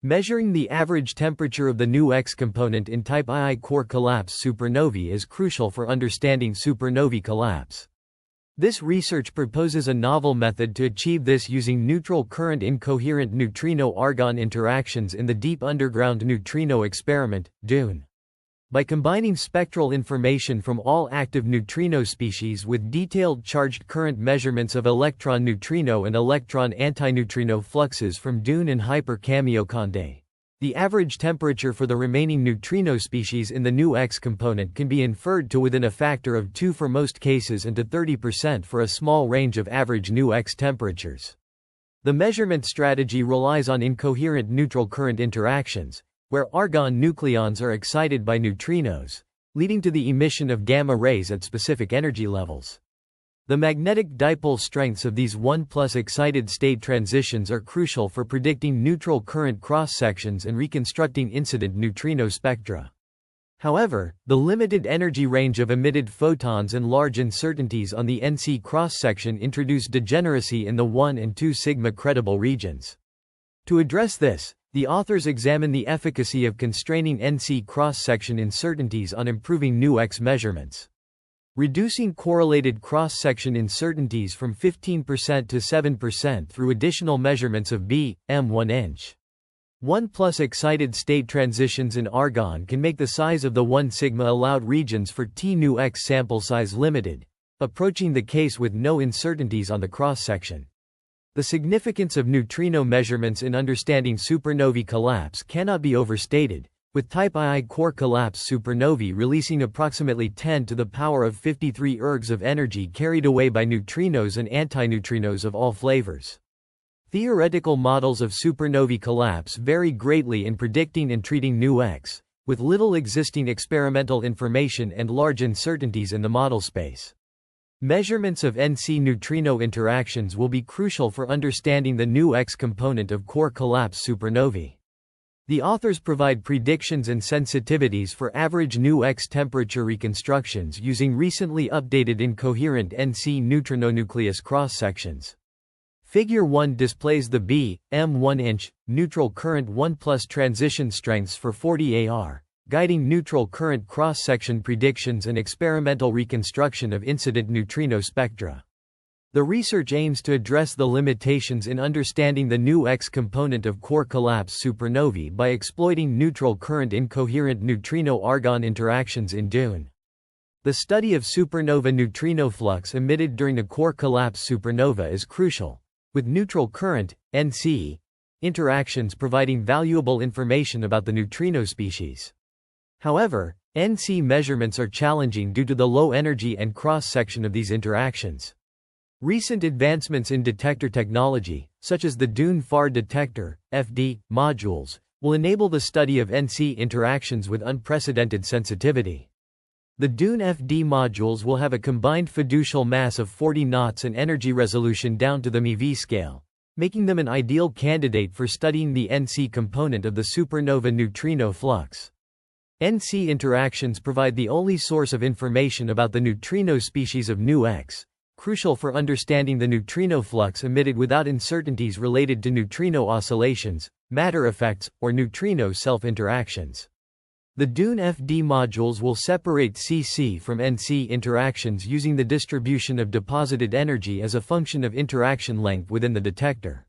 Measuring the average temperature of the new X component in type II core collapse supernovae is crucial for understanding supernovae collapse. This research proposes a novel method to achieve this using neutral current incoherent neutrino-Argon interactions in the Deep Underground Neutrino Experiment, DUNE. By combining spectral information from all active neutrino species with detailed charged current measurements of electron neutrino and electron anti-neutrino fluxes from DUNE and Hyper-Kamiokande, the average temperature for the remaining neutrino species in the new X component can be inferred to within a factor of 2 for most cases and to 30% for a small range of average new X temperatures. The measurement strategy relies on incoherent neutral current interactions, where argon nucleons are excited by neutrinos, leading to the emission of gamma rays at specific energy levels. The magnetic dipole strengths of these 1+ excited state transitions are crucial for predicting neutral current cross-sections and reconstructing incident neutrino spectra. However, the limited energy range of emitted photons and large uncertainties on the NC cross-section introduce degeneracy in the 1 and 2 sigma credible regions. To address this, the authors examine the efficacy of constraining NC cross-section uncertainties on improving new X measurements. Reducing correlated cross-section uncertainties from 15% to 7% through additional measurements of B, M1 inch. 1+ excited state transitions in argon can make the size of the 1 sigma allowed regions for T new X sample size limited, approaching the case with no uncertainties on the cross-section. The significance of neutrino measurements in understanding supernovae collapse cannot be overstated, with type II core collapse supernovae releasing approximately 10 to the power of 53 ergs of energy carried away by neutrinos and antineutrinos of all flavors. Theoretical models of supernovae collapse vary greatly in predicting and treating new X, with little existing experimental information and large uncertainties in the model space. Measurements of NC neutrino interactions will be crucial for understanding the new X component of core collapse supernovae. The authors provide predictions and sensitivities for average new X temperature reconstructions using recently updated incoherent NC neutrino nucleus cross-sections. Figure 1 displays the B, M1 inch, neutral current 1+ transition strengths for 40 AR, guiding neutral current cross-section predictions and experimental reconstruction of incident neutrino spectra. The research aims to address the limitations in understanding the new X component of core collapse supernovae by exploiting neutral current incoherent neutrino-Argon interactions in DUNE. The study of supernova neutrino flux emitted during a core collapse supernova is crucial, with neutral current, NC, interactions providing valuable information about the neutrino species. However, NC measurements are challenging due to the low energy and cross-section of these interactions. Recent advancements in detector technology, such as the DUNE FAR detector, FD, modules, will enable the study of NC interactions with unprecedented sensitivity. The DUNE FD modules will have a combined fiducial mass of 40 knots and energy resolution down to the MeV scale, making them an ideal candidate for studying the NC component of the supernova neutrino flux. NC interactions provide the only source of information about the neutrino species of new X, crucial for understanding the neutrino flux emitted without uncertainties related to neutrino oscillations, matter effects, or neutrino self-interactions. The DUNE FD modules will separate CC from NC interactions using the distribution of deposited energy as a function of interaction length within the detector.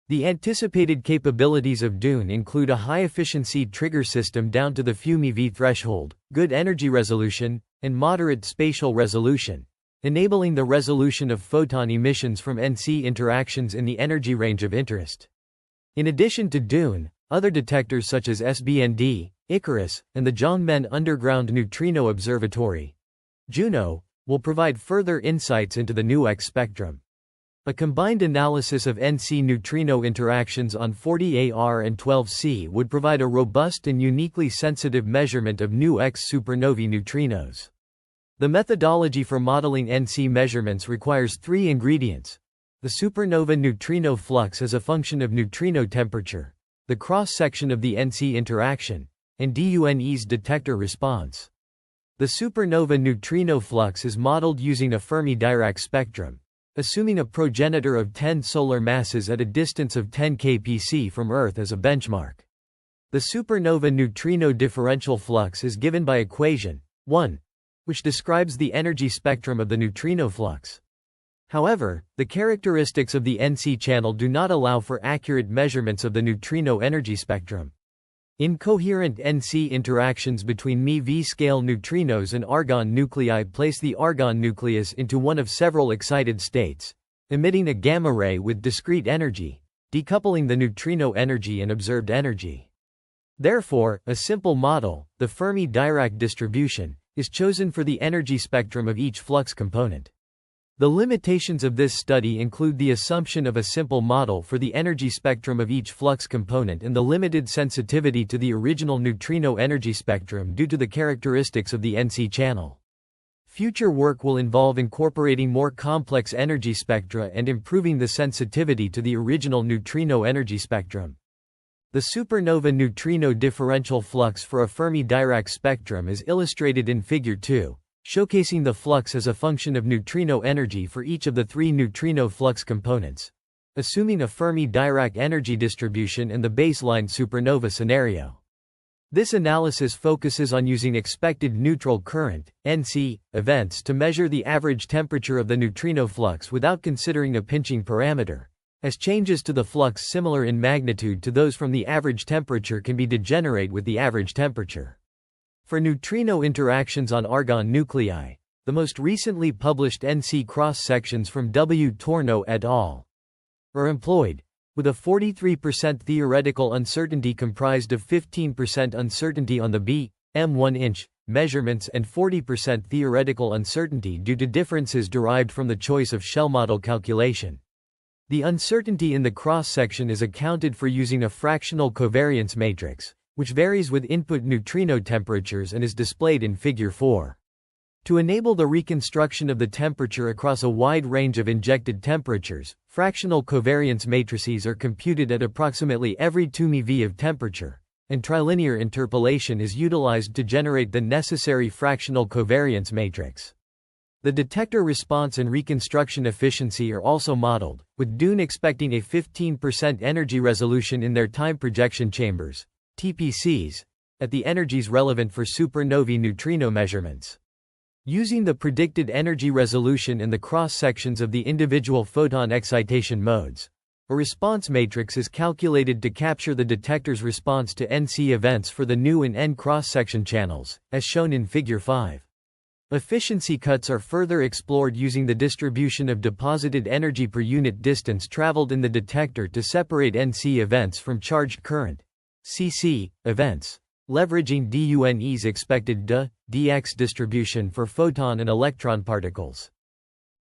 The anticipated capabilities of DUNE include a high-efficiency trigger system down to the few MeV threshold, good energy resolution, and moderate spatial resolution, enabling the resolution of photon emissions from NC interactions in the energy range of interest. In addition to DUNE, other detectors such as SBND, Icarus, and the Zhongmen Underground Neutrino Observatory, JUNO, will provide further insights into the new X spectrum. A combined analysis of NC neutrino interactions on 40 AR and 12C would provide a robust and uniquely sensitive measurement of new X supernovae neutrinos. The methodology for modeling NC measurements requires 3 ingredients: the supernova neutrino flux as a function of neutrino temperature, the cross-section of the NC interaction, and DUNE's detector response. The supernova neutrino flux is modeled using a Fermi-Dirac spectrum, assuming a progenitor of 10 solar masses at a distance of 10 kpc from Earth as a benchmark. The supernova neutrino differential flux is given by equation 1, which describes the energy spectrum of the neutrino flux. However, the characteristics of the NC channel do not allow for accurate measurements of the neutrino energy spectrum. Incoherent NC interactions between MeV scale neutrinos and argon nuclei place the argon nucleus into one of several excited states, emitting a gamma ray with discrete energy, decoupling the neutrino energy and observed energy. Therefore, a simple model, the Fermi-Dirac distribution, is chosen for the energy spectrum of each flux component. The limitations of this study include the assumption of a simple model for the energy spectrum of each flux component and the limited sensitivity to the original neutrino energy spectrum due to the characteristics of the NC channel. Future work will involve incorporating more complex energy spectra and improving the sensitivity to the original neutrino energy spectrum. The supernova neutrino differential flux for a Fermi-Dirac spectrum is illustrated in Figure 2, showcasing the flux as a function of neutrino energy for each of the three neutrino flux components, assuming a Fermi-Dirac energy distribution and the baseline supernova scenario. This analysis focuses on using expected neutral current (NC) events to measure the average temperature of the neutrino flux without considering a pinching parameter, as changes to the flux similar in magnitude to those from the average temperature can be degenerate with the average temperature. For neutrino interactions on argon nuclei, the most recently published NC cross-sections from W. Torno et al. Are employed, with a 43% theoretical uncertainty comprised of 15% uncertainty on the B, M1 inch measurements and 40% theoretical uncertainty due to differences derived from the choice of shell model calculation. The uncertainty in the cross-section is accounted for using a fractional covariance matrix, which varies with input neutrino temperatures and is displayed in Figure 4. To enable the reconstruction of the temperature across a wide range of injected temperatures, fractional covariance matrices are computed at approximately every 2 MeV of temperature, and trilinear interpolation is utilized to generate the necessary fractional covariance matrix. The detector response and reconstruction efficiency are also modeled, with DUNE expecting a 15% energy resolution in their time projection chambers, TPCs, at the energies relevant for supernovae neutrino measurements. Using the predicted energy resolution in the cross-sections of the individual photon excitation modes, a response matrix is calculated to capture the detector's response to NC events for the nu and N cross-section channels, as shown in Figure 5. Efficiency cuts are further explored using the distribution of deposited energy per unit distance traveled in the detector to separate NC events from charged current (CC) events, leveraging DUNE's expected dx distribution for photon and electron particles.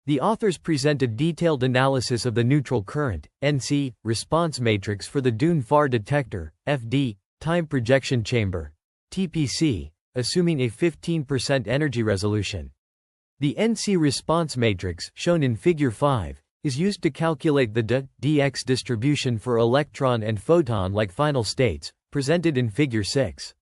The authors present a detailed analysis of the neutral current (NC) response matrix for the DUNE FAR detector (FD) time projection chamber (TPC), assuming a 15% energy resolution. The NC response matrix, shown in Figure 5, is used to calculate the dx distribution for electron and photon-like final states, presented in Figure 6.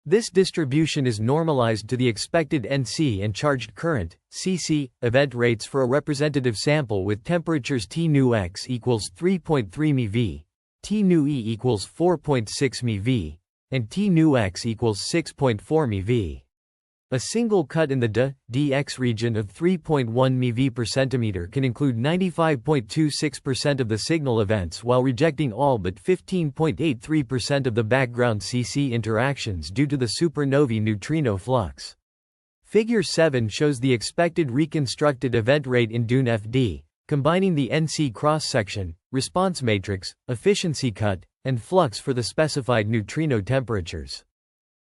This distribution is normalized to the expected NC and charged current (CC) event rates for a representative sample with temperatures T nu x equals 3.3 MeV, T nu e equals 4.6 MeV, and T nu x equals 6.4 MeV. A single cut in the dx region of 3.1 MeV per centimeter can include 95.26% of the signal events while rejecting all but 15.83% of the background CC interactions due to the supernovae neutrino flux. Figure 7 shows the expected reconstructed event rate in DUNE FD, combining the NC cross-section, response matrix, efficiency cut, and flux for the specified neutrino temperatures.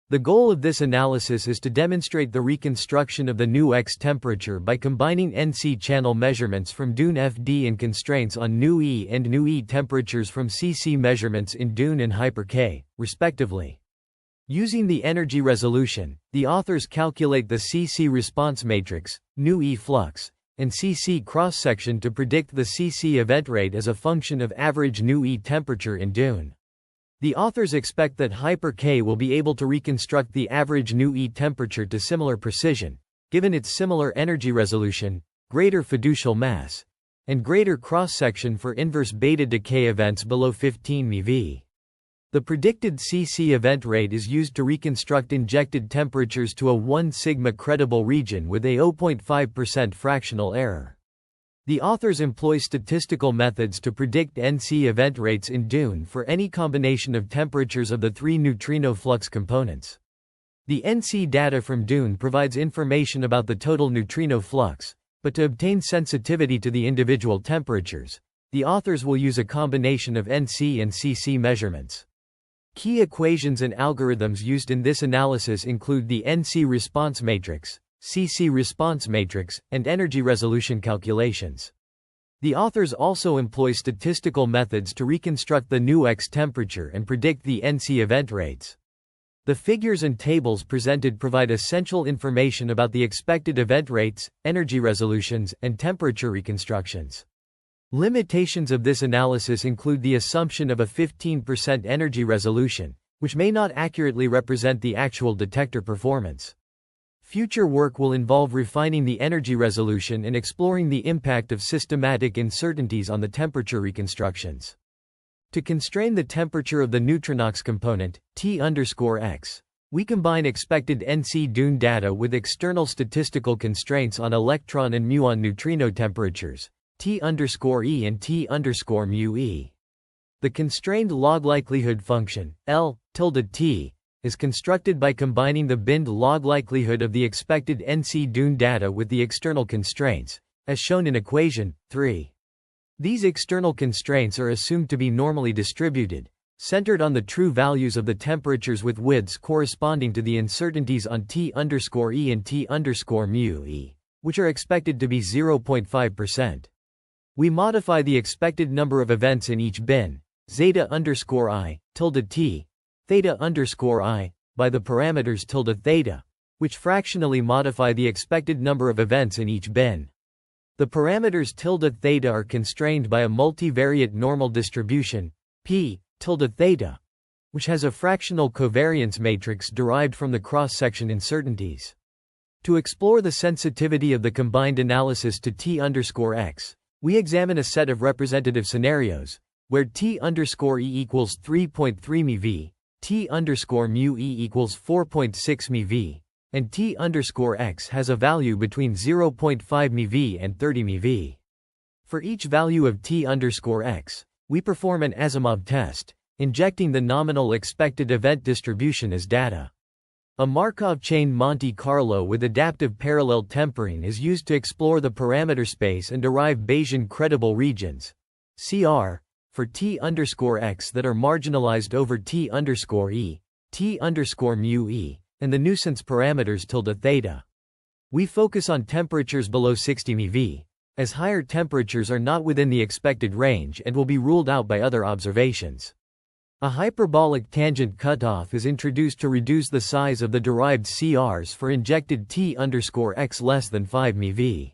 The goal of this analysis is to demonstrate the reconstruction of the nu x temperature by combining NC channel measurements from DUNE FD and constraints on nu e and nu e temperatures from CC measurements in DUNE and Hyper-K, respectively. Using the energy resolution, the authors calculate the CC response matrix, nu e flux, and CC cross-section to predict the CC event rate as a function of average nu e temperature in DUNE. The authors expect that Hyper-K will be able to reconstruct the average nu e temperature to similar precision, given its similar energy resolution, greater fiducial mass, and greater cross-section for inverse beta decay events below 15 MeV. The predicted CC event rate is used to reconstruct injected temperatures to a 1 sigma credible region with a 0.5% fractional error. The authors employ statistical methods to predict NC event rates in DUNE for any combination of temperatures of the three neutrino flux components. The NC data from DUNE provides information about the total neutrino flux, but to obtain sensitivity to the individual temperatures, the authors will use a combination of NC and CC measurements. Key equations and algorithms used in this analysis include the NC response matrix, CC response matrix, and energy resolution calculations. The authors also employ statistical methods to reconstruct the NUX temperature and predict the NC event rates. The figures and tables presented provide essential information about the expected event rates, energy resolutions, and temperature reconstructions. Limitations of this analysis include the assumption of a 15% energy resolution, which may not accurately represent the actual detector performance. Future work will involve refining the energy resolution and exploring the impact of systematic uncertainties on the temperature reconstructions. To constrain the temperature of the neutrinox component, T_x, we combine expected NC DUNE data with external statistical constraints on electron and muon neutrino temperatures, T_e and T_μe. The constrained log likelihood function, L_t, is constructed by combining the binned log likelihood of the expected NC DUNE data with the external constraints, as shown in equation 3. These external constraints are assumed to be normally distributed, centered on the true values of the temperatures with widths corresponding to the uncertainties on T_e and T_μe, which are expected to be 0.5%. We modify the expected number of events in each bin, zeta_i, tilde t, theta_i, by the parameters tilde theta, which fractionally modify the expected number of events in each bin. The parameters tilde theta are constrained by a multivariate normal distribution, p tilde theta, which has a fractional covariance matrix derived from the cross-section uncertainties. To explore the sensitivity of the combined analysis to T_x, we examine a set of representative scenarios, where T_e equals 3.3 MeV, T_μe equals 4.6 MeV, and T_x has a value between 0.5 MeV and 30 MeV. For each value of T_x, we perform an Asimov test, injecting the nominal expected event distribution as data. A Markov chain Monte Carlo with adaptive parallel tempering is used to explore the parameter space and derive Bayesian credible regions, CR, for T_x that are marginalized over T_e, T_μe, and the nuisance parameters tilde theta. We focus on temperatures below 60 MeV, as higher temperatures are not within the expected range and will be ruled out by other observations. A hyperbolic tangent cutoff is introduced to reduce the size of the derived CRs for injected T_x less than 5 MeV.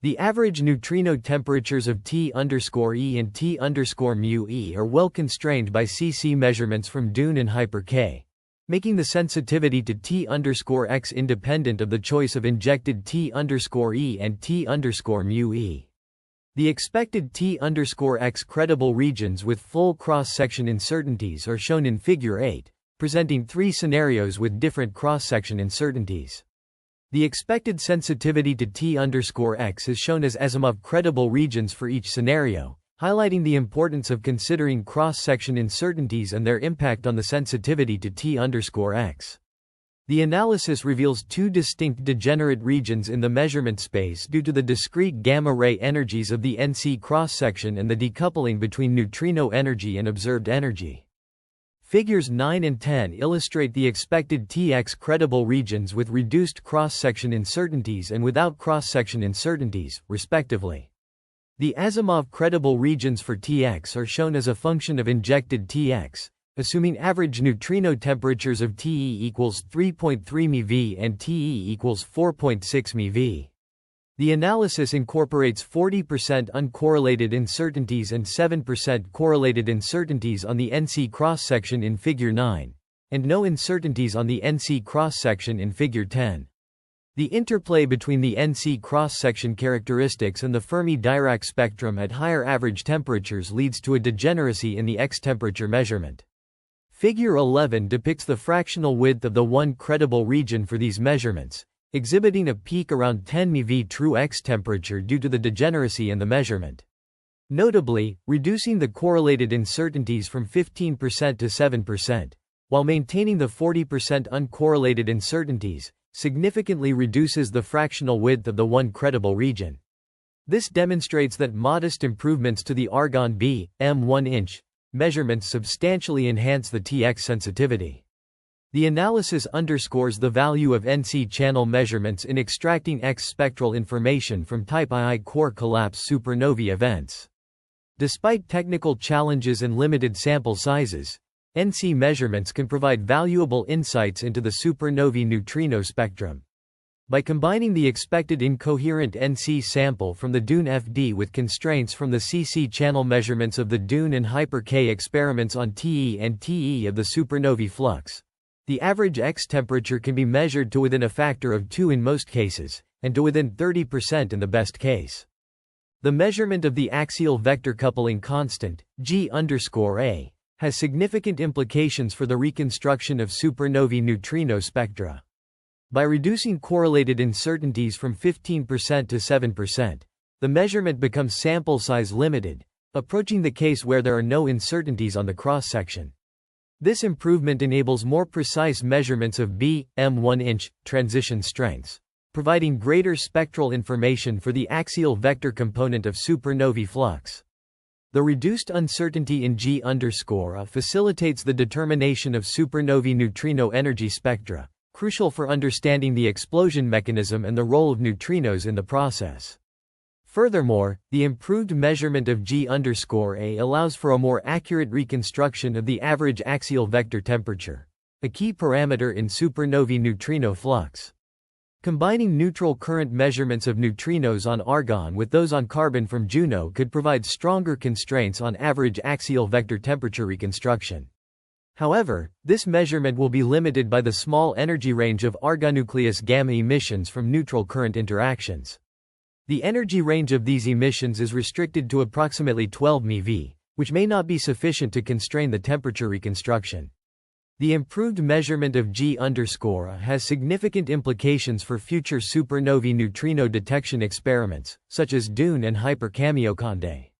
The average neutrino temperatures of T_e and T_μe are well constrained by CC measurements from DUNE and Hyper-K, making the sensitivity to T_x independent of the choice of injected T_e and T_μe. The expected T_x credible regions with full cross-section uncertainties are shown in Figure 8, presenting three scenarios with different cross-section uncertainties. The expected sensitivity to T_x is shown as Asimov credible regions for each scenario, highlighting the importance of considering cross-section uncertainties and their impact on the sensitivity to T_x. The analysis reveals two distinct degenerate regions in the measurement space due to the discrete gamma-ray energies of the NC cross-section and the decoupling between neutrino energy and observed energy. Figures 9 and 10 illustrate the expected Tx credible regions with reduced cross-section uncertainties and without cross-section uncertainties, respectively. The Asimov credible regions for Tx are shown as a function of injected Tx, assuming average neutrino temperatures of Te equals 3.3 MeV and Te equals 4.6 MeV. The analysis incorporates 40% uncorrelated uncertainties and 7% correlated uncertainties on the NC cross-section in Figure 9, and no uncertainties on the NC cross-section in Figure 10. The interplay between the NC cross-section characteristics and the Fermi-Dirac spectrum at higher average temperatures leads to a degeneracy in the X temperature measurement. Figure 11 depicts the fractional width of the one credible region for these measurements, exhibiting a peak around 10 MeV true X temperature due to the degeneracy in the measurement. Notably, reducing the correlated uncertainties from 15% to 7%, while maintaining the 40% uncorrelated uncertainties, significantly reduces the fractional width of the one credible region. This demonstrates that modest improvements to the argon B, M1" measurements substantially enhance the TX sensitivity. The analysis underscores the value of NC channel measurements in extracting X spectral information from type II core collapse supernovae events. Despite technical challenges and limited sample sizes, NC measurements can provide valuable insights into the supernovae neutrino spectrum. By combining the expected incoherent NC sample from the DUNE FD with constraints from the CC channel measurements of the DUNE and Hyper-K experiments on TE and TE of the supernovae flux, the average X temperature can be measured to within a factor of 2 in most cases, and to within 30% in the best case. The measurement of the axial vector coupling constant, G_A, has significant implications for the reconstruction of supernovae neutrino spectra. By reducing correlated uncertainties from 15% to 7%, the measurement becomes sample size limited, approaching the case where there are no uncertainties on the cross-section. This improvement enables more precise measurements of B, M1" transition strengths, providing greater spectral information for the axial vector component of supernovae flux. The reduced uncertainty in G_A facilitates the determination of supernovae neutrino energy spectra, crucial for understanding the explosion mechanism and the role of neutrinos in the process. Furthermore, the improved measurement of G_A allows for a more accurate reconstruction of the average axial vector temperature, a key parameter in supernovae neutrino flux. Combining neutral current measurements of neutrinos on argon with those on carbon from Juno could provide stronger constraints on average axial vector temperature reconstruction. However, this measurement will be limited by the small energy range of argonucleus gamma emissions from neutral current interactions. The energy range of these emissions is restricted to approximately 12 MeV, which may not be sufficient to constrain the temperature reconstruction. The improved measurement of G_A has significant implications for future supernovae neutrino detection experiments, such as DUNE and Hyper-Kamiokande.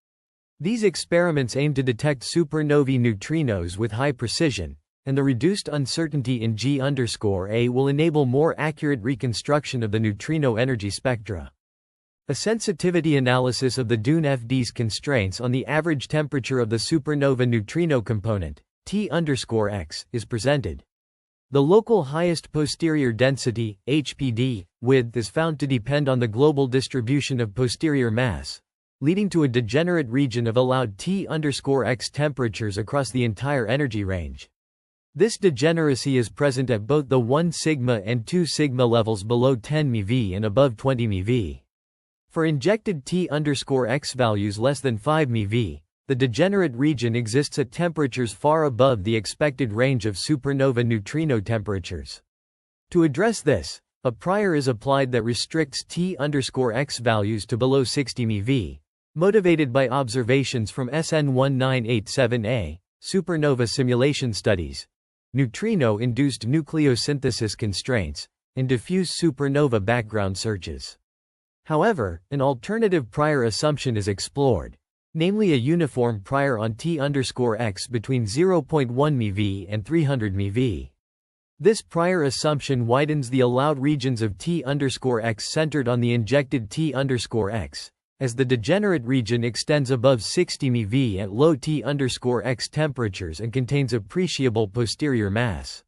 These experiments aim to detect supernovae neutrinos with high precision, and the reduced uncertainty in G_A will enable more accurate reconstruction of the neutrino energy spectra. A sensitivity analysis of the DUNE FD's constraints on the average temperature of the supernova neutrino component, T_X, is presented. The local highest posterior density, HPD, width is found to depend on the global distribution of posterior mass, leading to a degenerate region of allowed T_X temperatures across the entire energy range. This degeneracy is present at both the 1 sigma and 2 sigma levels below 10 MeV and above 20 MeV. For injected T_X values less than 5 MeV, the degenerate region exists at temperatures far above the expected range of supernova neutrino temperatures. To address this, a prior is applied that restricts T_X values to below 60 MeV, motivated by observations from SN1987A, supernova simulation studies, neutrino-induced nucleosynthesis constraints, and diffuse supernova background searches. However, an alternative prior assumption is explored, namely a uniform prior on T_X between 0.1 MeV and 300 MeV. This prior assumption widens the allowed regions of T_X centered on the injected T_X, as the degenerate region extends above 60 MeV at low T_X temperatures and contains appreciable posterior mass.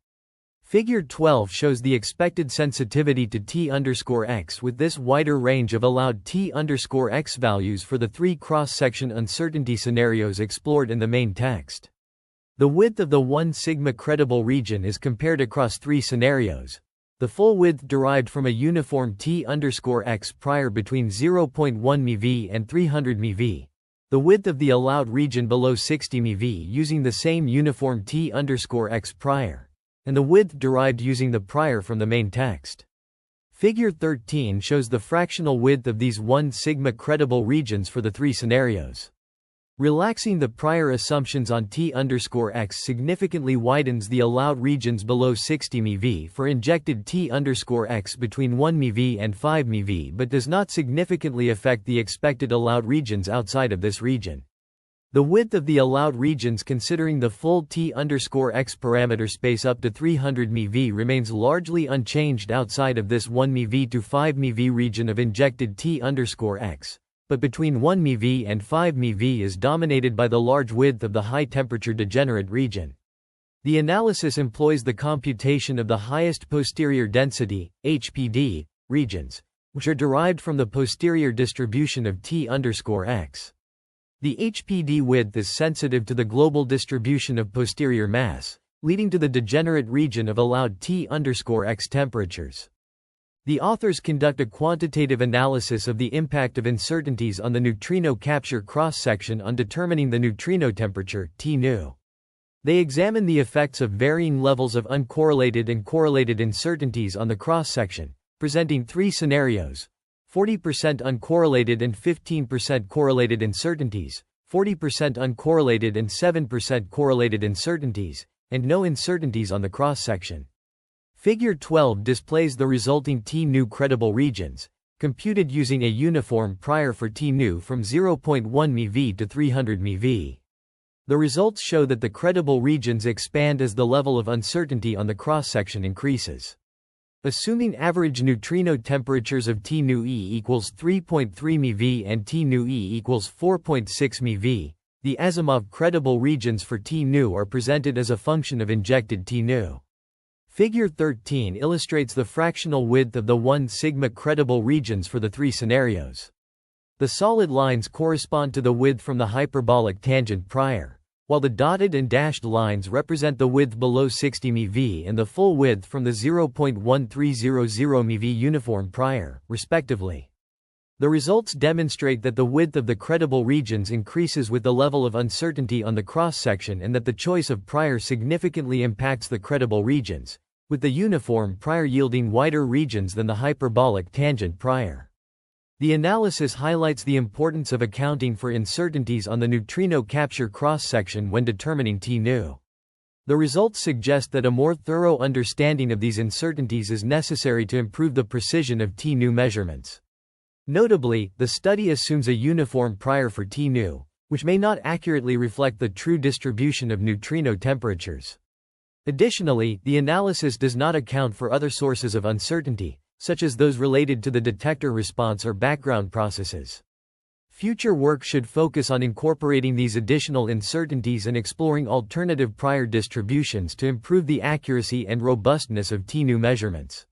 Figure 12 shows the expected sensitivity to T_X with this wider range of allowed T_X values for the 3 cross-section uncertainty scenarios explored in the main text. The width of the 1 sigma credible region is compared across 3 scenarios. The full width derived from a uniform T_X prior between 0.1 MeV and 300 MeV. The width of the allowed region below 60 MeV using the same uniform T_X prior, and the width derived using the prior from the main text. Figure 13 shows the fractional width of these 1 sigma credible regions for the 3 scenarios. Relaxing the prior assumptions on T_x significantly widens the allowed regions below 60 MeV for injected T_x between 1 MeV and 5 MeV but does not significantly affect the expected allowed regions outside of this region. The width of the allowed regions considering the full T_x parameter space up to 300 MeV remains largely unchanged outside of this 1 MeV to 5 MeV region of injected T_x. But between 1 MeV and 5 MeV is dominated by the large width of the high-temperature degenerate region. The analysis employs the computation of the highest posterior density, HPD, regions, which are derived from the posterior distribution of T_x. The HPD width is sensitive to the global distribution of posterior mass, leading to the degenerate region of allowed T_x temperatures. The authors conduct a quantitative analysis of the impact of uncertainties on the neutrino capture cross-section on determining the neutrino temperature, Tnew. They examine the effects of varying levels of uncorrelated and correlated uncertainties on the cross-section, presenting three scenarios: 40% uncorrelated and 15% correlated uncertainties, 40% uncorrelated and 7% correlated uncertainties, and no uncertainties on the cross-section. Figure 12 displays the resulting Tnew credible regions, computed using a uniform prior for Tnew from 0.1 MeV to 300 MeV. The results show that the credible regions expand as the level of uncertainty on the cross-section increases. Assuming average neutrino temperatures of Tnew equals 3.3 MeV and Tnew equals 4.6 MeV, the Asimov credible regions for Tnew are presented as a function of injected Tnew. Figure 13 illustrates the fractional width of the 1 sigma credible regions for the three scenarios. The solid lines correspond to the width from the hyperbolic tangent prior, while the dotted and dashed lines represent the width below 60 MeV and the full width from the 0.1300 MeV uniform prior, respectively. The results demonstrate that the width of the credible regions increases with the level of uncertainty on the cross-section and that the choice of prior significantly impacts the credible regions, with the uniform prior yielding wider regions than the hyperbolic tangent prior. The analysis highlights the importance of accounting for uncertainties on the neutrino capture cross-section when determining Tnew. The results suggest that a more thorough understanding of these uncertainties is necessary to improve the precision of Tnew measurements. Notably, the study assumes a uniform prior for Tnew, which may not accurately reflect the true distribution of neutrino temperatures. Additionally, the analysis does not account for other sources of uncertainty, such as those related to the detector response or background processes. Future work should focus on incorporating these additional uncertainties and exploring alternative prior distributions to improve the accuracy and robustness of Tnew measurements.